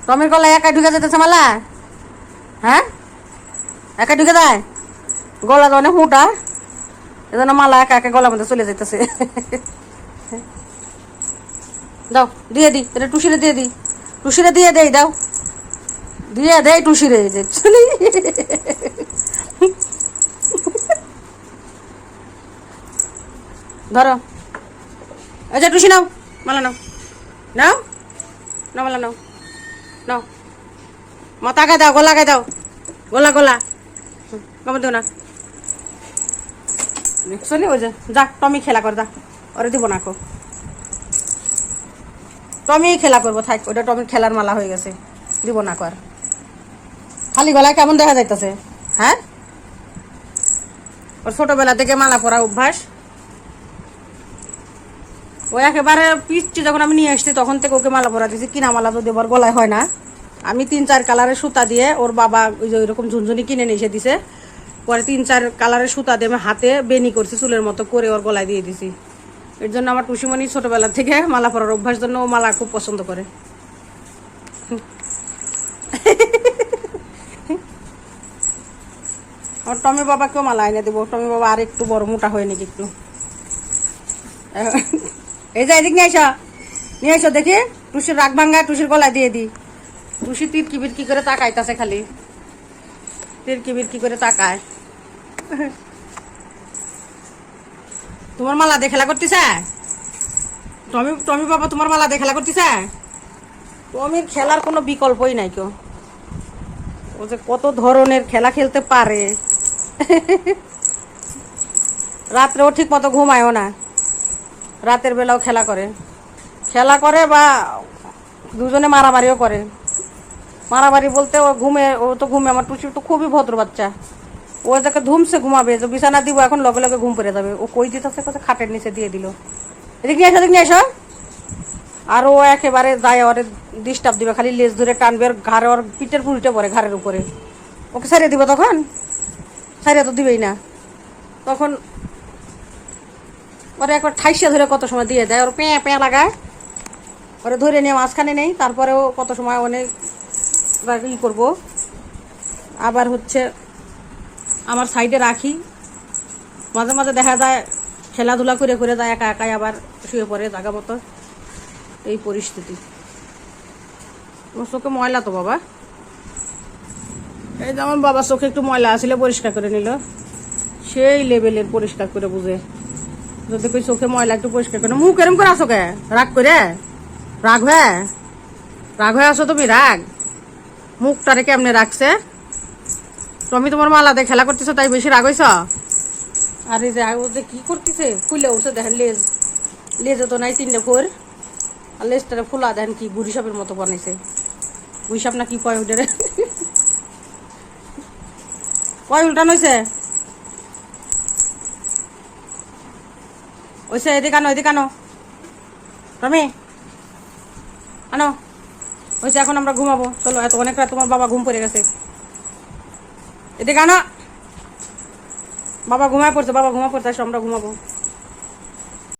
টমির গলায় একাই ঢুকে যেতেছে মালা? হ্যাঁ, একা ঢুকে যায়? গলা তো অনেক মোটা, এজন্য মালা একা একা গলার মধ্যে চলে যেতেছে। দাও দিয়ে দি, এটা টুসিরে দিয়ে দি, টুসিরে দিয়ে দেই, দাও দিয়ে দেই টুসিরে, যে ধরো, আচ্ছা টুসি নাও, মালা নাও, নাও না মালা নাও, নাও মাথা গায়ে দাও, গলা গায়ে দাও, গলা গলা কমে দিও না। শোনি ওই যে যা টমি খেলা কর, যা ওরে দিব না, টমি খেলা করবো, থাক, ওটা টমির খেলার মালা হয়ে গেছে, দিব না কর। খালি গলায় কেমন দেখা যাইতেছে? হ্যাঁ, ওর ছোটবেলা থেকে মালা পরা অভ্যাস। ও একেবারে পিচ্ছি, যখন আমি নিয়ে আসছি তখন থেকে ওকে মালা পরা দিয়েছি। কিনা মালা যদি ওর গলায় হয় না, আমি 3-4 কালারের সুতা দিয়ে, ওর বাবা ওই যে ওইরকম ঝুনঝুনি কিনে নিয়ে এসে দিছে, পরে 3-4 কালারের সুতা দিয়ে আমি হাতে বেনি করছি, চুলের মতো করে ওর গলায় দিয়ে দিছি। এর জন্য আমার টুসিমণি ছোটবেলা থেকে মালা পরার অভ্যাস, জন্য ও মালা খুব পছন্দ করে। আমার টমি বাবাকেও মালা এনে দেবো, টমি বাবা আর একটু বড় মোটা হয়ে নাকি একটু। এই যে এদিক নিয়ে এসো, নিয়ে এসো দেখি, টুসির রাগ ভাঙ্গা টুসির গলায় দিয়ে দি। টুসি তিরকি বিরকি করে তাকাইতাছে, খালি তিরকি বিরকি করে তাকায়। তোমার মালা দিয়ে খেলা করতেছে টমি, টমি বাবা তোমার মালা দিয়ে খেলা করতেছে। টমির খেলার কোনো বিকল্পই নাই কেউ, ও যে কত ধরনের খেলা খেলতে পারে। রাত্রেও ঠিক মতো ঘুমায়ও না, রাতের বেলাও খেলা করে, খেলা করে বা দুজনে মারামারিও করে। মারামারি বলতে ও ঘুমে, ও তো ঘুমে, আমার টুসি তো খুবই ভদ্র বাচ্চা, ও যাকে ধুমসে ঘুমাবে, যে বিছানা দিব এখন লগে লগে ঘুম পড়ে যাবে। ও কই দিতেছে, কথা খাটের নিচে দিয়ে দিল। এদিক নিয়ে এসো, এদিক নিয়ে এসো। আর ও একেবারে যায়, ওরে ডিস্টার্ব দিবে, খালি লেজ ধরে টানবে, ওর ঘাড়ে, ওর পিঠের পুরিটে পড়ে ঘাড়ের উপরে। ওকে ছাড়িয়ে দিবে, তখন ছাড়িয়ে তো দিবেই না, তখন ওরে একবার ঠাইসা ধরে কত সময় দিয়ে দেয়, ওর পেঁ পেঁ লাগায়, ওরে ধরে নিয়ে মাঝখানে নেই, তারপরেও কত সময় অনেক ই করবো। আবার হচ্ছে আমার সাইডে রাখি, মাঝে মাঝে দেখা যায় খেলাধুলা করে করে যায়, একা একাই আবার শুয়ে পড়ে জাগা মতো। এই পরিস্থিতি। তোমার চোখে ময়লা তো বাবা, এই যেমন বাবার চোখে একটু ময়লা আসলে পরিষ্কার করে নিল, সেই লেভেলের পরিষ্কার করে বুঝে। যদি কই চোখে ময়লা একটু পরিষ্কার করে, মুখ এরম করে আসো কে? রাগ করে, রাগ হয়ে, রাগ হয়ে আসো তুমি, রাগ মুখটারে কেমনে রাখছে। তুমি তোমার মালা দিয়ে খেলা করতেছো তাই বেশি রাগ হইছ। আর এই যে ও যে কি করতেছে, ফুলে উঠছে দেখেন, লেজ, লেজে তো নাই 3টে ফোর, আর লেজটারে ফুলা দেখেন কি বুড়ি সাপের মতো বানাইছে। বুড়ি সাপ না কি কয় ওটারে, কয় উল্টান হয়েছে, ওইসে এদিকে আনো, এদিকে আনো তুমি, আনো ওইসে। এখন আমরা ঘুমাবো, চলো, এত অনেক রাত, তোমার বাবা ঘুম পড়ে গেছে, এদিকে আনো। বাবা ঘুমায় পড়ছে, বাবা ঘুমা পড়ছে, আমরা ঘুমাবো।